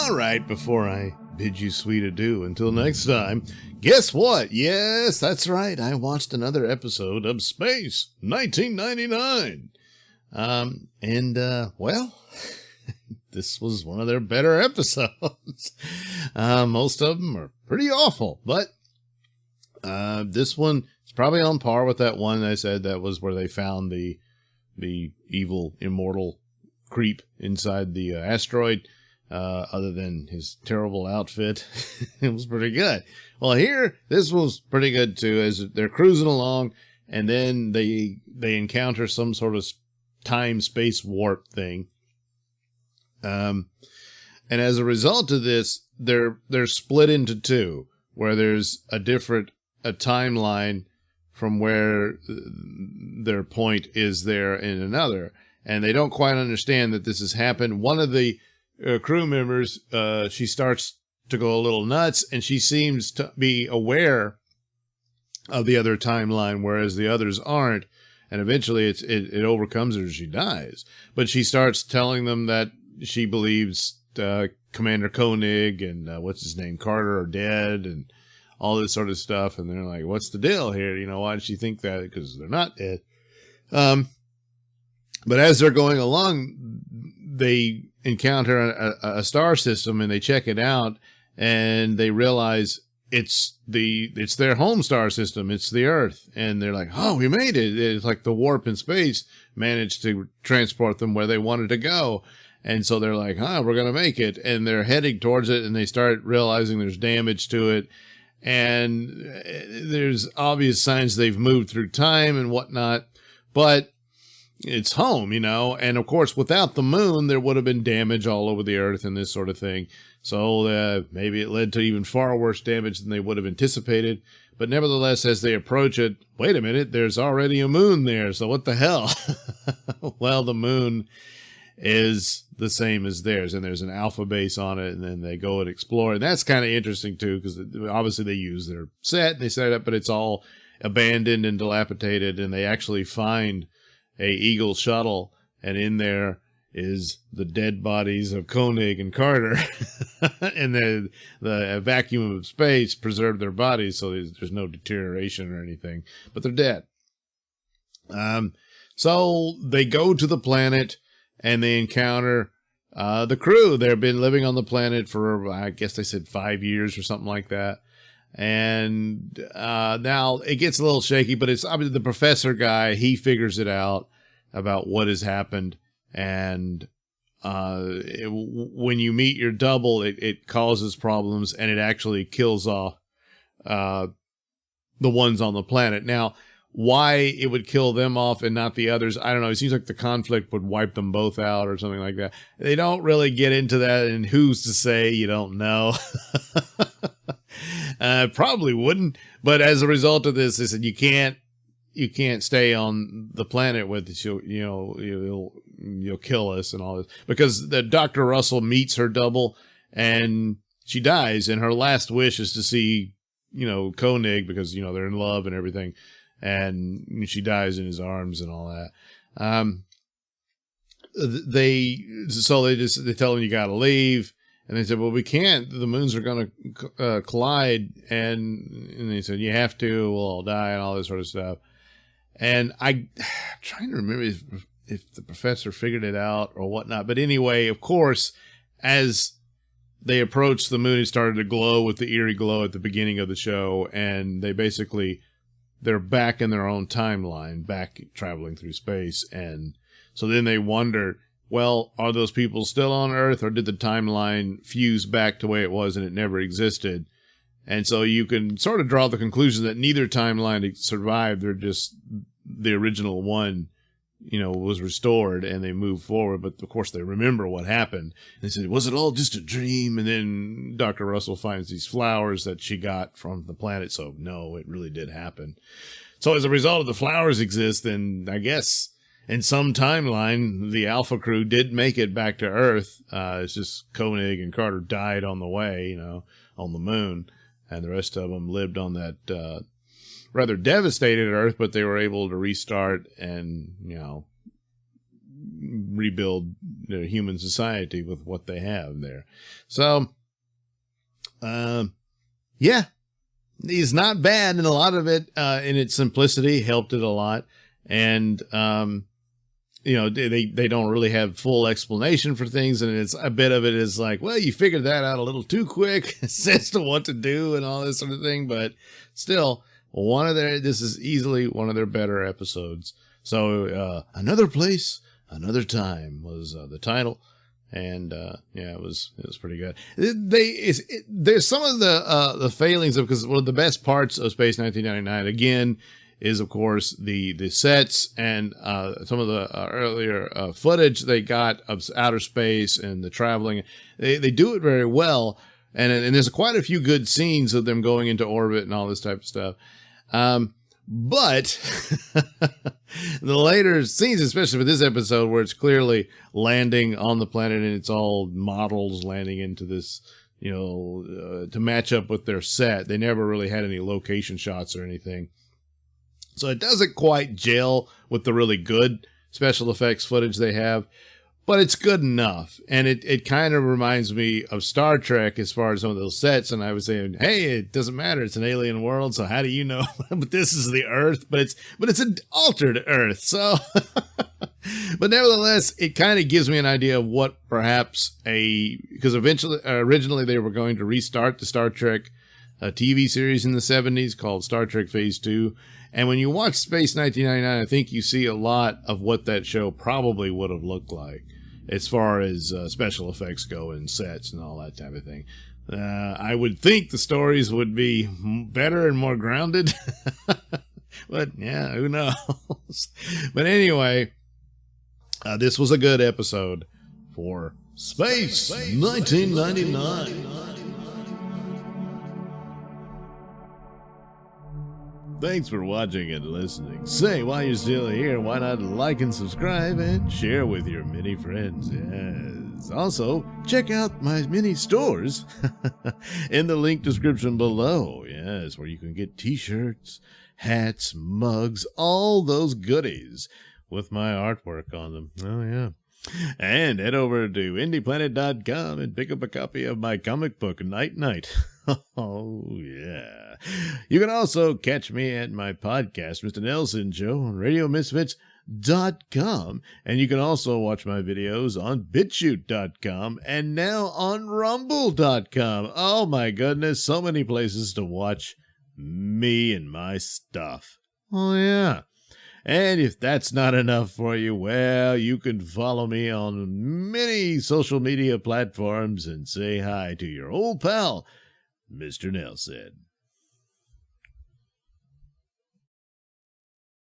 All right, before I bid you sweet adieu until next time, guess what? Yes, that's right. I watched another episode of Space 1999. Well, this was one of their better episodes. Most of them are pretty awful, but this one is probably on par with that one I said that was where they found the evil immortal creep inside the asteroid. Other than his terrible outfit, it was pretty good. Well, here, this was pretty good too, as they're cruising along, and then they encounter some sort of time-space warp thing. And as a result of this, they're split into two, where there's a timeline from where their point is there in another, and they don't quite understand that this has happened. One of the crew members, she starts to go a little nuts, and she seems to be aware of the other timeline, whereas the others aren't. And eventually it overcomes her. She dies, but she starts telling them that she believes Commander Koenig and what's his name, Carter, are dead, and all this sort of stuff. And they're like, "What's the deal here? You know, why did she think that? Because they're not dead." But as they're going along, they encounter a star system, and they check it out, and they realize it's their home star system. It's the Earth. And they're like, "Oh, we made it." It's like the warp in space managed to transport them where they wanted to go. And so they're like, we're going to make it. And they're heading towards it, and they start realizing there's damage to it. And there's obvious signs they've moved through time and whatnot, but it's home, you know. And of course, without the moon, there would have been damage all over the Earth and this sort of thing. So maybe it led to even far worse damage than they would have anticipated. But nevertheless, as they approach it, wait a minute, there's already a moon there. So what the hell? Well, the moon is the same as theirs, and there's an alpha base on it, and then they go and explore. And that's kind of interesting too, because obviously they use their set, they set it up, but it's all abandoned and dilapidated, and they actually find a Eagle shuttle, and in there is the dead bodies of Koenig and Carter. And the vacuum of space preserved their bodies, so there's no deterioration or anything, but they're dead. So they go to the planet, and they encounter the crew. They've been living on the planet for, I guess they said 5 years or something like that. And now it gets a little shaky, but it's obviously the professor guy. He figures it out about what has happened. And when you meet your double, it causes problems, and it actually kills off the ones on the planet. Now, why it would kill them off and not the others, I don't know. It seems like the conflict would wipe them both out or something like that. They don't really get into that, and who's to say? You don't know. Probably wouldn't. But as a result of this, they said you can't stay on the planet with us. You'll kill us and all this, because the Dr. Russell meets her double, and she dies, and her last wish is to see Koenig, because they're in love and everything. And she dies in his arms and all that. They tell him you got to leave, and they said, "Well, we can't. The moons are going to collide." And they said, "You have to. We'll all die," and all this sort of stuff. And I'm trying to remember if the professor figured it out or whatnot. But anyway, of course, as they approached the moon, it started to glow with the eerie glow at the beginning of the show, and they're back in their own timeline, back traveling through space. And so then they wonder, well, are those people still on Earth, or did the timeline fuse back to the way it was and it never existed? And so you can sort of draw the conclusion that neither timeline survived. They're just the original one, was restored, and they move forward. But of course they remember what happened. And they said, was it all just a dream? And then Dr. Russell finds these flowers that she got from the planet. So no, it really did happen. So as a result of the flowers exist, then I guess in some timeline, the Alpha crew did make it back to Earth. It's just Koenig and Carter died on the way, on the moon. And the rest of them lived on that, rather devastated Earth, but they were able to restart and, rebuild human society with what they have there. So, yeah, he's not bad, and a lot of it, in its simplicity, helped it a lot. And, they don't really have full explanation for things, and it's a bit of it is like, well, you figured that out a little too quick as to what to do and all this sort of thing, but still, this is easily one of their better episodes. So, Another Place, Another Time was the title. And, it was pretty good. There's some of the failings because one of the best parts of Space 1999, again, is of course the sets and, some of the earlier, footage they got of outer space and the traveling. They do it very well. And there's quite a few good scenes of them going into orbit and all this type of stuff. But the later scenes, especially for this episode, where it's clearly landing on the planet and it's all models landing into this, to match up with their set. They never really had any location shots or anything. So it doesn't quite gel with the really good special effects footage they have, but it's good enough. And it kind of reminds me of Star Trek as far as some of those sets. And I was saying, hey, it doesn't matter. It's an alien world. So how do you know? But this is the Earth, but it's an altered Earth. So, but nevertheless, it kind of gives me an idea of what perhaps because originally they were going to restart the Star Trek TV series in the 70s called Star Trek Phase 2. And when you watch Space 1999, I think you see a lot of what that show probably would have looked like as far as special effects go and sets and all that type of thing. I would think the stories would be better and more grounded. But yeah, who knows? But anyway, this was a good episode for Space 1999. Thanks for watching and listening. Say, while you're still here, why not like and subscribe and share with your many friends? Yes. Also, check out my mini stores in the link description below. Yes, where you can get t-shirts, hats, mugs, all those goodies with my artwork on them. Oh, yeah. And head over to indieplanet.com and pick up a copy of my comic book, Night Night. Oh, yeah. You can also catch me at my podcast, Mr. Nailsin Show, on RadioMisfits.com. And you can also watch my videos on BitChute.com and now on Rumble.com. Oh, my goodness. So many places to watch me and my stuff. Oh, yeah. And if that's not enough for you, well, you can follow me on many social media platforms and say hi to your old pal, Mr. Nailsin.